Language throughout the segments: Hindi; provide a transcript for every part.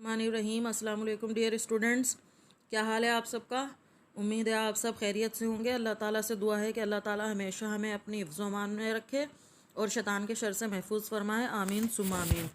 रहीम। अस्सलाम वालेकुम डियर स्टूडेंट्स, क्या हाल है आप सबका। उम्मीद है आप सब खैरियत से होंगे। अल्लाह ताला से दुआ है कि अल्लाह ताला हमेशा हमें अपनी हिफ्ज़-ओ-अमान में रखे और शैतान के शर से महफूज फरमाए, आमीन सुम्मा आमीन।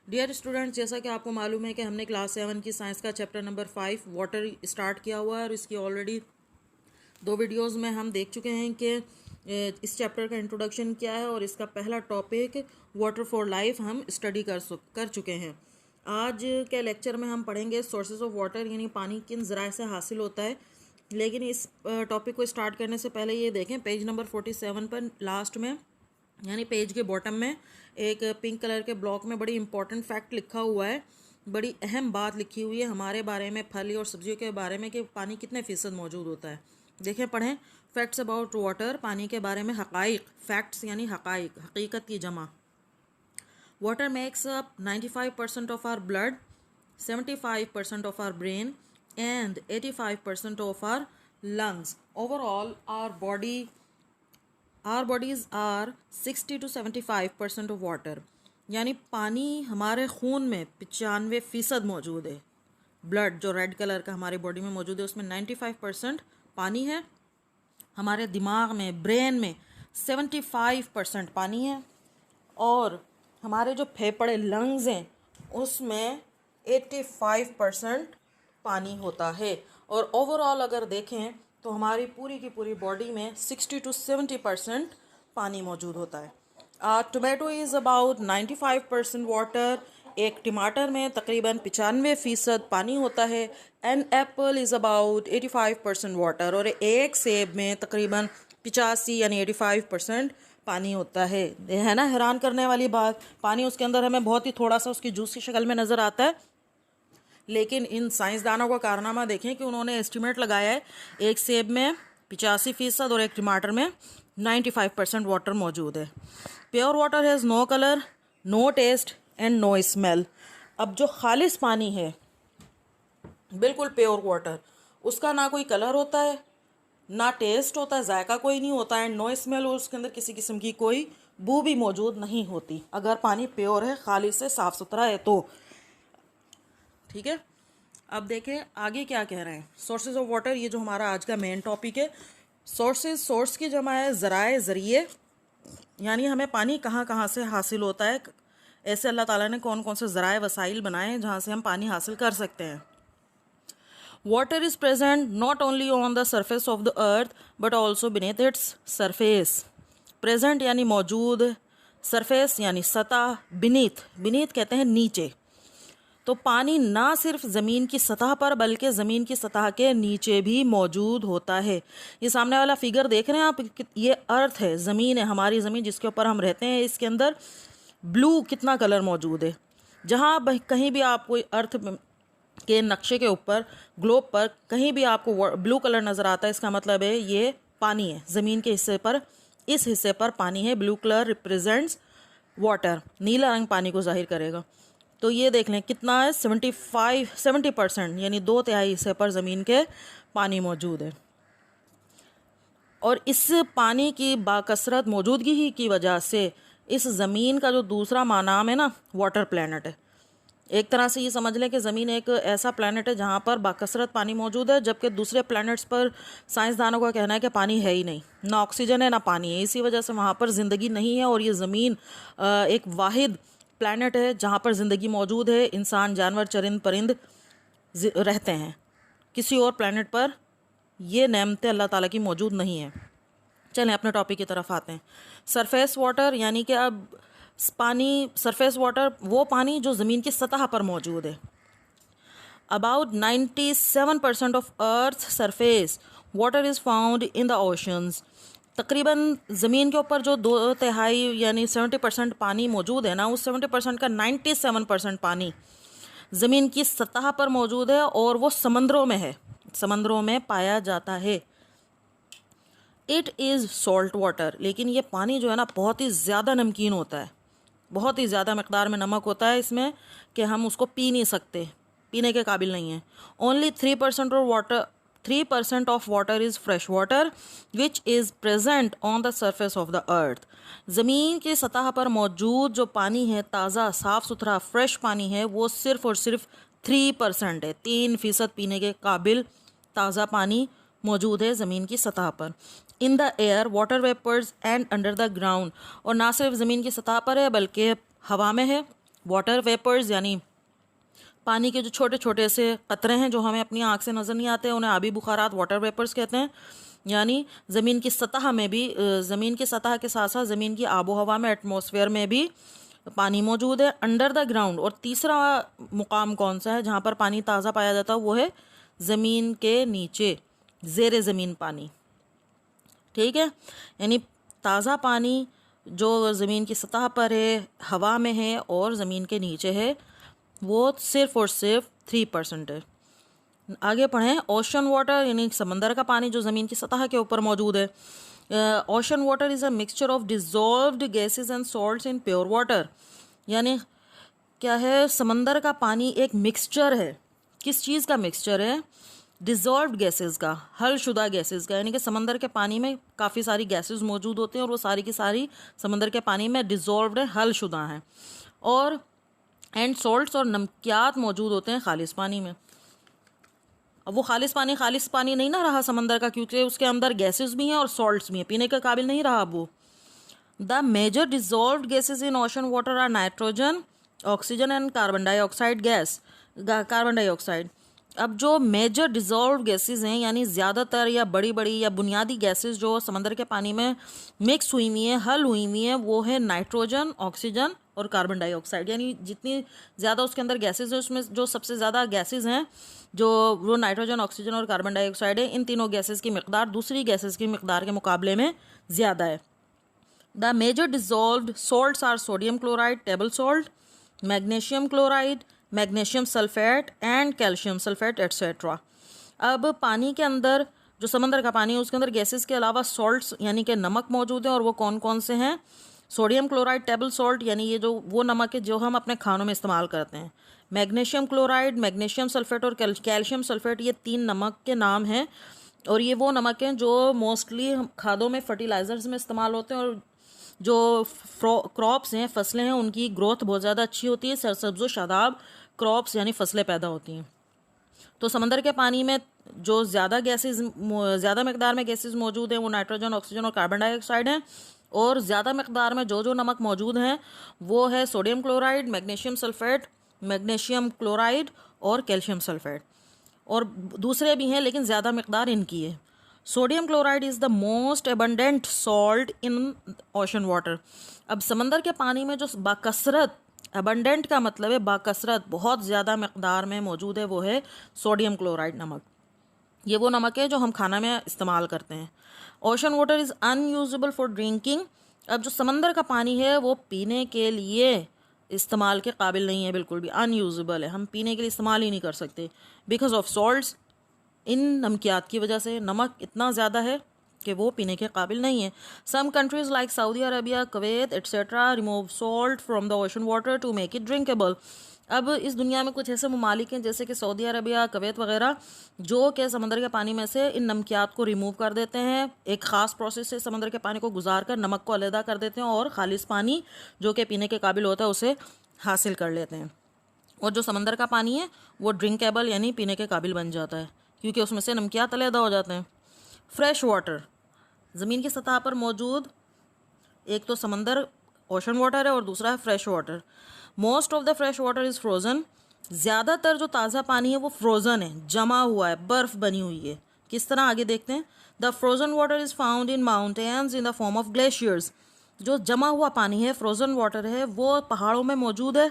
डियर स्टूडेंट्स, जैसा कि आपको मालूम है कि हमने क्लास 7 की साइंस का चैप्टर नंबर 5 वाटर स्टार्ट किया हुआ है और इसकी ऑलरेडी 2 वीडियोज़ में हम देख चुके हैं कि इस चैप्टर का इंट्रोडक्शन क्या है और इसका पहला टॉपिक वाटर फॉर लाइफ हम स्टडी कर चुके हैं। आज के लेक्चर में हम पढ़ेंगे सोर्सेज ऑफ वाटर, यानी पानी किन ज़राए से हासिल होता है। लेकिन इस टॉपिक को स्टार्ट करने से पहले ये देखें, पेज नंबर 47 पर लास्ट में यानी पेज के बॉटम में एक पिंक कलर के ब्लॉक में बड़ी इंपॉर्टेंट फैक्ट लिखा हुआ है। बड़ी अहम बात लिखी हुई है हमारे बारे में, फल और सब्जियों के बारे में, कि पानी कितने फ़ीसद मौजूद होता है। देखें, पढ़ें। फैक्ट्स अबाउट वाटर, पानी के बारे में हक़ाइक़। फैक्ट्स यानी हक़ाइक़, हकीकत की जमा। Water makes up 95% of our blood, 75% of our brain, and 85% of our lungs. Overall, our bodies are 60 to 75% of water. यानी पानी हमारे खून में 95% मौजूद है। ब्लड जो रेड कलर का हमारी बॉडी में मौजूद है उसमें 95% पानी है। हमारे दिमाग में, ब्रेन में 75% पानी है और हमारे जो फेफड़े लंग्स हैं उसमें 85% पानी होता है। और ओवरऑल अगर देखें तो हमारी पूरी की पूरी बॉडी में 60 to 70% पानी मौजूद होता है। Tomato is about 95% water. एक टमाटर में तकरीबन 95% पानी होता है। An apple is about 85% water. और एक सेब में तकरीबन 85 यानी 85% पानी होता है ना। हैरान करने वाली बात, पानी उसके अंदर हमें बहुत ही थोड़ा सा उसकी जूस की शक्ल में नज़र आता है, लेकिन इन साइंसदानों का कारनामा देखें कि उन्होंने एस्टिमेट लगाया है एक सेब में 85% और एक टमाटर में 95% वाटर मौजूद है। Pure water has no colour, no taste and no smell. अब जो खालिस पानी है, बिल्कुल प्योर वाटर, उसका ना कोई कलर होता है, ना टेस्ट होता है, जायका कोई नहीं होता है, नो स्मेल, और उसके अंदर किसी किस्म की कोई बू भी मौजूद नहीं होती अगर पानी प्योर है, खालिस से साफ़ सुथरा है तो। ठीक है, अब देखें आगे क्या कह रहे हैं। सोर्सेज ऑफ वाटर, ये जो हमारा आज का मेन टॉपिक है। सोर्सेज, सोर्स की जमा है ज़राए, ज़रिए, यानी हमें पानी कहाँ कहाँ से हासिल होता है। ऐसे अल्लाह ताला ने कौन कौन से ज़राए वसाइल बनाए हैं जहाँ से हम पानी हासिल कर सकते हैं। Water is present not only on the surface of the earth but also beneath its surface. Present यानी मौजूद, surface यानी सतह, beneath कहते हैं नीचे। तो पानी ना सिर्फ ज़मीन की सतह पर बल्कि ज़मीन की सतह के नीचे भी मौजूद होता है। ये सामने वाला फिगर देख रहे हैं आप, ये अर्थ है, ज़मीन है, हमारी ज़मीन जिसके ऊपर हम रहते हैं। इसके अंदर ब्लू कितना कलर मौजूद है। जहाँ कहीं भी आप कोई अर्थ के नक्शे के ऊपर, ग्लोब पर कहीं भी आपको ब्लू कलर नज़र आता है, इसका मतलब है ये पानी है। ज़मीन के हिस्से पर, इस हिस्से पर पानी है। ब्लू कलर रिप्रेजेंट्स वाटर, नीला रंग पानी को जाहिर करेगा। तो ये देख लें कितना है, 70% यानी 2/3 हिस्से पर ज़मीन के पानी मौजूद है। और इस पानी की बाकसरत मौजूदगी ही की वजह से इस ज़मीन का जो दूसरा नाम है ना, वाटर प्लैनेट है। एक तरह से ये समझ लें कि ज़मीन एक ऐसा प्लैनेट है जहाँ पर बाकसरत पानी मौजूद है, जबकि दूसरे प्लैनेट्स पर साइंसदानों का कहना है कि पानी है ही नहीं, ना ऑक्सीजन है ना पानी है। इसी वजह से वहाँ पर ज़िंदगी नहीं है और ये ज़मीन एक वाहिद प्लैनेट है जहाँ पर ज़िंदगी मौजूद है। इंसान, जानवर, चरिंद परिंद रहते हैं। किसी और प्लैनेट पर ये नेमतें अल्लाह ताला की मौजूद नहीं है। चलें अपने टॉपिक की तरफ आते हैं। सरफेस वाटर, यानी कि अब पानी, सरफेस वाटर वो पानी जो ज़मीन की सतह पर मौजूद है। About 97% of earth surface water is found in the oceans. तकरीबन ज़मीन के ऊपर जो 2/3 यानी 70% पानी मौजूद है ना, उस 70% का 97% पानी ज़मीन की सतह पर मौजूद है और वो समंदरों में है, समंदरों में पाया जाता है। इट इज़ सॉल्ट वाटर, लेकिन ये पानी जो है ना बहुत ही ज़्यादा नमकीन होता है, बहुत ही ज़्यादा मकदार में नमक होता है इसमें कि हम उसको पी नहीं सकते, पीने के काबिल नहीं है। Only 3% of water is fresh water which is present on the surface of the earth. ज़मीन की सतह पर मौजूद जो पानी है, ताज़ा, साफ़ सुथरा, फ्रेश पानी है, वो सिर्फ़ और सिर्फ 3% है, 3% पीने के काबिल ताज़ा पानी मौजूद है ज़मीन की सतह पर। In the air water vapours and under the ground, और ना सिर्फ ज़मीन की सतह पर है बल्कि हवा में है। वाटर वेपर्स यानी पानी के जो छोटे छोटे से कतरे हैं जो हमें अपनी आँख से नज़र नहीं आते, उन्हें आबी बुखारात वाटर वेपर्स कहते हैं। यानी ज़मीन की सतह में भी, ज़मीन की सतह के साथ साथ ज़मीन की आबो हवा में, एटमॉस्फेयर में भी पानी मौजूद है। अंडर द ग्राउंड, और तीसरा मुकाम कौन सा है जहाँ पर पानी ताज़ा पाया जाता है, वो है ज़मीन के नीचे, ज़ेरे ज़मीन पानी। ठीक है, यानी ताज़ा पानी जो ज़मीन की सतह पर है, हवा में है और ज़मीन के नीचे है, वो सिर्फ और सिर्फ 3% है। आगे पढ़ें। ओशन वाटर यानी समंदर का पानी जो ज़मीन की सतह के ऊपर मौजूद है। Ocean water is a mixture of dissolved gases and salts in pure water. यानी क्या है, समंदर का पानी एक मिक्सचर है। किस चीज़ का मिक्सचर है? डिज़ोल्व्ड गैसेस का, हल शुदा गैसेस का। यानी कि समंदर के पानी में काफ़ी सारी गैसेस मौजूद होती हैं और वो सारी की सारी समंदर के पानी में डिज़ोल्व्ड है, हल शुदा हैं। और एंड सॉल्ट्स और नमकियात मौजूद होते हैं खालिस पानी में। अब वो खालिस पानी नहीं ना रहा समंदर का, क्योंकि उसके अंदर गैसेस भी हैं और सॉल्ट्स भी हैं, पीने के काबिल नहीं रहा अब वो। The major dissolved gases in ocean water are nitrogen, oxygen and carbon dioxide gas, carbon dioxide. अब जो मेजर डिजॉल्व्ड गैसेस हैं, यानी ज़्यादातर या बड़ी बड़ी या बुनियादी गैसेस जो समंदर के पानी में मिक्स हुई हुई हैं, हल हुई हुई हैं, वो है नाइट्रोजन, ऑक्सीजन और कार्बन डाइऑक्साइड। यानी जितनी ज़्यादा उसके अंदर गैसेस है, उसमें जो सबसे ज़्यादा गैसेस हैं जो वो नाइट्रोजन, ऑक्सीजन और कार्बन डाइऑक्साइड है। इन तीनों गैसेस की मिकदार दूसरी गैसेस की मिकदार के मुकाबले में ज़्यादा है। The major dissolved salts are sodium chloride, table salt, magnesium chloride, magnesium sulphate and calcium sulphate etcetera. अब पानी के अंदर, जो समंदर का पानी है, उसके अंदर गैसेस के अलावा सॉल्ट्स यानी कि नमक मौजूद हैं, और वो कौन कौन से हैं? सोडियम क्लोराइड, टेबल सॉल्ट यानी ये जो वो नमक है जो हम अपने खानों में इस्तेमाल करते हैं। मैग्नीशियम क्लोराइड, मैग्नीशियम सल्फेट और कैल्शियम सल्फेट, ये 3 नमक के नाम हैं। और ये वो नमक हैं जो मोस्टली खादों में, फर्टिलाइजर्स में इस्तेमाल होते हैं, और जो क्रॉप्स हैं, फसलें हैं, उनकी ग्रोथ बहुत ज़्यादा अच्छी होती है। सरसब्ज़ व शादाब क्रॉप्स यानी फसलें पैदा होती हैं। तो समंदर के पानी में जो ज़्यादा मकदार में गैसेस मौजूद हैं वो नाइट्रोजन, ऑक्सीजन और कार्बन डाइऑक्साइड हैं। और ज़्यादा मकदार में जो नमक मौजूद हैं वो है sodium chloride, magnesium sulphate, magnesium chloride और कैल्शियम सल्फेट। और दूसरे भी हैं लेकिन ज़्यादा मकदार इनकी है। Sodium chloride is the most abundant salt in ocean water. अब समंदर के पानी में जो बाकसरत, एबंडेंट का मतलब है बाकसरत, बहुत ज़्यादा मकदार में मौजूद है, वो है सोडियम क्लोराइड नमक। ये वो नमक है जो हम खाना में इस्तेमाल करते हैं। Ocean water is unusable for drinking. अब जो समंदर का पानी है वो पीने के लिए इस्तेमाल के काबिल नहीं है, बिल्कुल भी अनयूजेबल है, हम पीने के लिए इस्तेमाल ही नहीं कर सकते। बिकॉज ऑफ सॉल्ट्स, इन नमकियात की वजह से नमक इतना ज़्यादा है कि वो पीने के काबिल नहीं है। Some countries like Saudi Arabia, Kuwait etcetera remove salt from the ocean water to make it drinkable. अब इस दुनिया में कुछ ऐसे ममालिक हैं जैसे कि सऊदी अरबिया, कुवैत वगैरह, जो कि समंदर के पानी में से इन नमकियात को रिमूव कर देते हैं। एक ख़ास प्रोसेस से समंदर के पानी को गुजार कर नमक को अलहदा कर देते हैं और खालिस पानी जो कि पीने के काबिल होता है उसे हासिल कर लेते हैं। और जो समंदर का पानी है वो ड्रिंकेबल यानी पीने के काबिल बन जाता है, क्योंकि उसमें से नमकियात अलहदा हो जाते हैं। फ्रेश वाटर, ज़मीन की सतह पर मौजूद एक तो समंदर ओशन वाटर है और दूसरा है fresh water. Most of the fresh water is frozen. ज़्यादातर जो ताज़ा पानी है वो फ्रोज़न है, जमा हुआ है, बर्फ़ बनी हुई है। किस तरह, आगे देखते हैं। The frozen water is found in mountains in the form of glaciers. जो जमा हुआ पानी है, फ्रोज़न वाटर है, वो पहाड़ों में मौजूद है।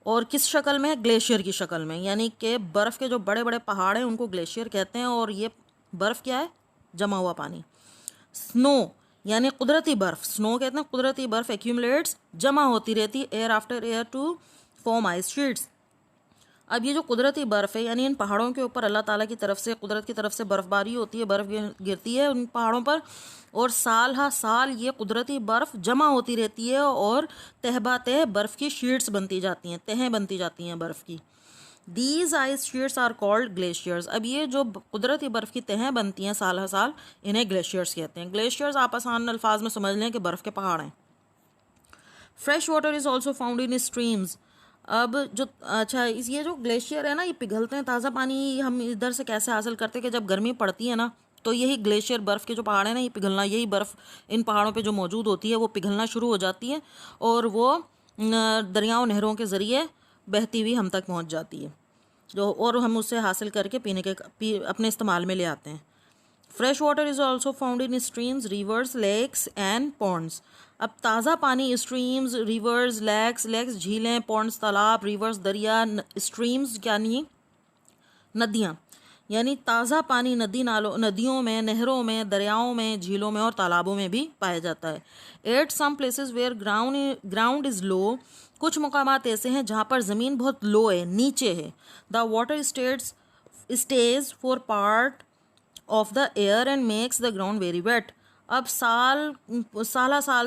और किस शक्ल में है? ग्लेशियर की शक्ल में, यानी कि बर्फ़ के जो बड़े बड़े पहाड़ हैं उनको ग्लेशियर कहते हैं। और ये बर्फ़ क्या है? जमा हुआ पानी। स्नो यानी कुदरती बर्फ़, स्नो कहते हैं कुदरती बर्फ़, एक्यूमुलेट्स, जमा होती रहती year after year to form ice sheets. अब ये जो कुदरती बर्फ़ है, यानी इन पहाड़ों के ऊपर अल्लाह ताला की तरफ से, कुदरत की तरफ से बर्फ़बारी होती है, बर्फ़ गिरती है उन पहाड़ों पर, और साल हा साल ये कुदरती बर्फ़ जमा होती रहती है और तहबा तह बर्फ़ की शीट्स बनती जाती हैं, तहें बनती जाती हैं बर्फ़ की। These ice sheets are called glaciers. अब ये जो कुदरती बर्फ़ की तहें बनती हैं साल हर साल, इन्हें ग्लेशियर्स कहते हैं। ग्लेशियर्स आप आसान अल्फाज में समझ लें कि बर्फ़ के पहाड़ हैं। Fresh water is also found in streams. अब जो अच्छा ये जो ग्लेशियर है ना, ये पिघलते हैं। ताज़ा पानी हम इधर से कैसे हासिल करते हैं कि जब गर्मी पड़ती है ना, तो यही ग्लेशियर, बर्फ़ के जो पहाड़ है ना, ये पिघलना, यही बर्फ़ इन पहाड़ों पे जो मौजूद होती है वो पिघलना शुरू हो जाती है और वो दरियाओं नहरों के ज़रिए बहती हुई हम तक पहुंच जाती है, जो और हम उससे हासिल करके अपने इस्तेमाल में ले आते हैं। Fresh water is also found in streams, rivers, lakes and ponds. अब ताज़ा पानी स्ट्रीम्स, रिवर्स, लेक्स झीलें, पॉन्ड्स तालाब, रिवर्स दरिया, स्ट्रीम्स यानी नदियाँ, यानी ताज़ा पानी नदियों में, नहरों में, दरियाओं में, झीलों में और तालाबों में भी पाया जाता है। At some places where ground is low, कुछ मकामात ऐसे हैं जहाँ पर ज़मीन बहुत लो है, नीचे है। The water stays for part of the year and makes the ground very wet. अब साल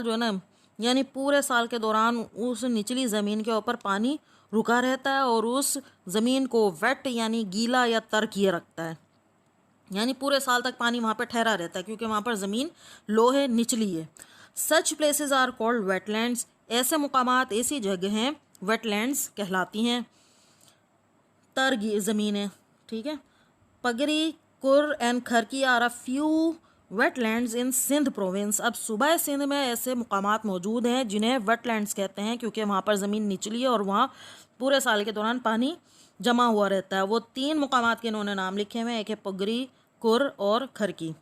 जो है ना, यानी पूरे साल के दौरान उस निचली ज़मीन के ऊपर पानी रुका रहता है और उस ज़मीन को वेट यानी गीला या तर किए रखता है, यानी पूरे साल तक पानी वहाँ पे ठहरा रहता है क्योंकि वहाँ पर ज़मीन लो है, निचली है। Such places are called wetlands, ऐसे मुकामात, ऐसी जगहें वेटलैंड्स कहलाती हैं, तर ज़मीनें, ठीक है। Pagri, Kur and Kharki are a few wetlands in Sindh province. अब सूबा सिंध में ऐसे मुकामात मौजूद हैं जिन्हें वेटलैंड्स कहते हैं क्योंकि वहाँ पर ज़मीन निचली है और वहाँ पूरे साल के दौरान पानी जमा हुआ रहता है। वो 3 मुकामात के इन्होंने नाम लिखे हुए हैं, एक है पगरी, कुर और Kharki.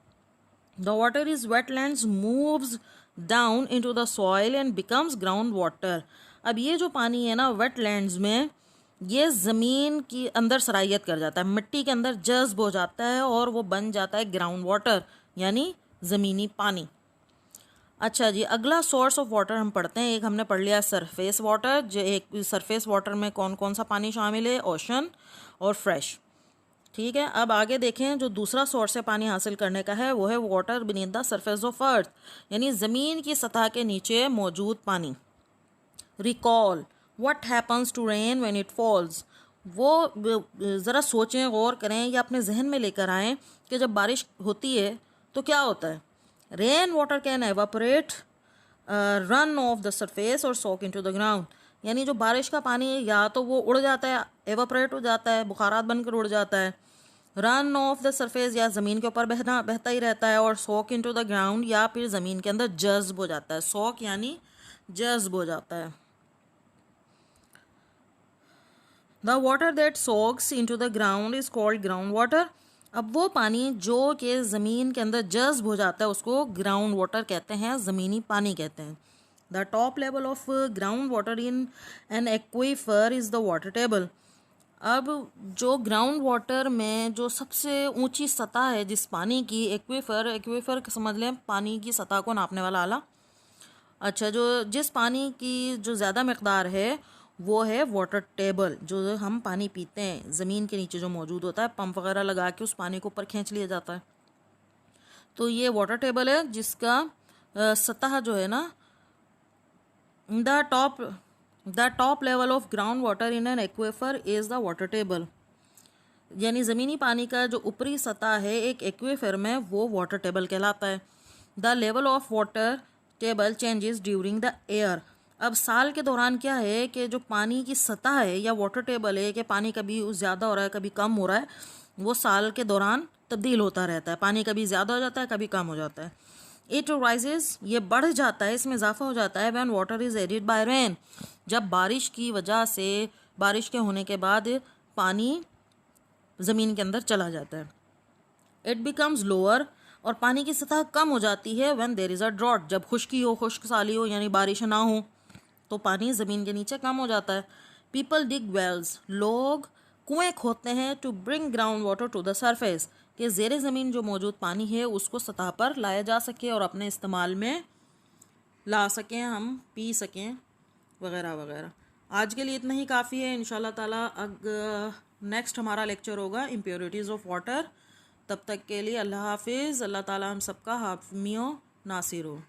The water is wetlands moves down into the soil and becomes ground water. अब ये जो पानी है ना वेटलैंड्स में, ये ज़मीन की अंदर सरायत कर जाता है, मिट्टी के अंदर जज्ब हो जाता है और वो बन जाता है ग्राउंड वाटर यानी ज़मीनी पानी। अच्छा जी, अगला सोर्स ऑफ वाटर हम पढ़ते हैं। एक हमने पढ़ लिया सरफेस वाटर, जो एक सरफेस वाटर में कौन कौन सा पानी शामिल है, ओशन और फ्रेश, ठीक है। अब आगे देखें, जो दूसरा सोर्स है पानी हासिल करने का है वो है water beneath the surface of earth, यानी ज़मीन की सतह के नीचे मौजूद पानी। Recall what happens to rain when it falls. वो ज़रा सोचें, गौर करें या अपने जहन में लेकर आएँ कि जब बारिश होती है तो क्या होता है। Rain water can evaporate, run of the surface और सोक इनटू द ग्राउंड, यानी जो बारिश का पानी है या तो वो उड़ जाता है, एवापोरेट हो जाता है, बुखारात बनकर उड़ जाता है, रन ऑफ द सरफेस या ज़मीन के ऊपर बहता ही रहता है, और सोक इनटू द ग्राउंड या फिर ज़मीन के अंदर जज्ब हो जाता है। सोक यानी जज्ब हो जाता है। The water that socks into the ground is called ground water. अब वो पानी जो कि ज़मीन के अंदर जज्ब हो जाता है उसको ग्राउंड वाटर कहते हैं, ज़मीनी पानी कहते हैं। The top level of ground water in an aquifer is the water table. अब जो ग्राउंड वाटर में जो सबसे ऊंची सतह है जिस पानी की, एक्वीफर समझ लें पानी की सतह को नापने वाला आला। अच्छा, जो जिस पानी की जो ज़्यादा मकदार है वो है वाटर टेबल, जो हम पानी पीते हैं ज़मीन के नीचे जो मौजूद होता है, पंप वगैरह लगा के उस पानी को ऊपर खींच लिया जाता है। तो ये वाटर टेबल है जिसका सतह जो है ना, the top level of ground water in an aquifer is the water table, यानी ज़मीनी पानी का जो ऊपरी सतह है एक एक्वेफर में वो वाटर टेबल कहलाता है। The level of water table changes during the year. अब साल के दौरान क्या है कि जो पानी की सतह है या वाटर टेबल है कि पानी कभी ज़्यादा हो रहा है कभी कम हो रहा है, वो साल के दौरान तब्दील होता रहता है। पानी कभी ज़्यादा हो जाता है, कभी कम हो जाता है। इट राइजेस, ये बढ़ जाता है, इसमें इजाफा हो जाता है when water is added by rain, जब बारिश की वजह से, बारिश के होने के बाद पानी ज़मीन के अंदर चला जाता है। इट बिकम्स लोअर, और पानी की सतह कम हो जाती है when there is a drought, जब खुश्की हो, खुश्क साली हो, यानी बारिश ना हो तो पानी ज़मीन के नीचे कम हो जाता है। पीपल डिग वेल्स, लोग कुएं खोदते हैं, to bring ground water to the surface, कि ज़ेरे ज़मीन जो मौजूद पानी है उसको सतह पर लाया जा सके और अपने इस्तेमाल में ला सकें, हम पी सकें वगैरह वगैरह। आज के लिए इतना ही काफ़ी है। इंशाल्लाह ताला नेक्स्ट हमारा लेक्चर होगा इम्प्योरिटीज़ ऑफ वाटर। तब तक के लिए अल्लाह हाफिज़। अल्लाह ताला हम सबका हाफ़िज़ नासिर हो।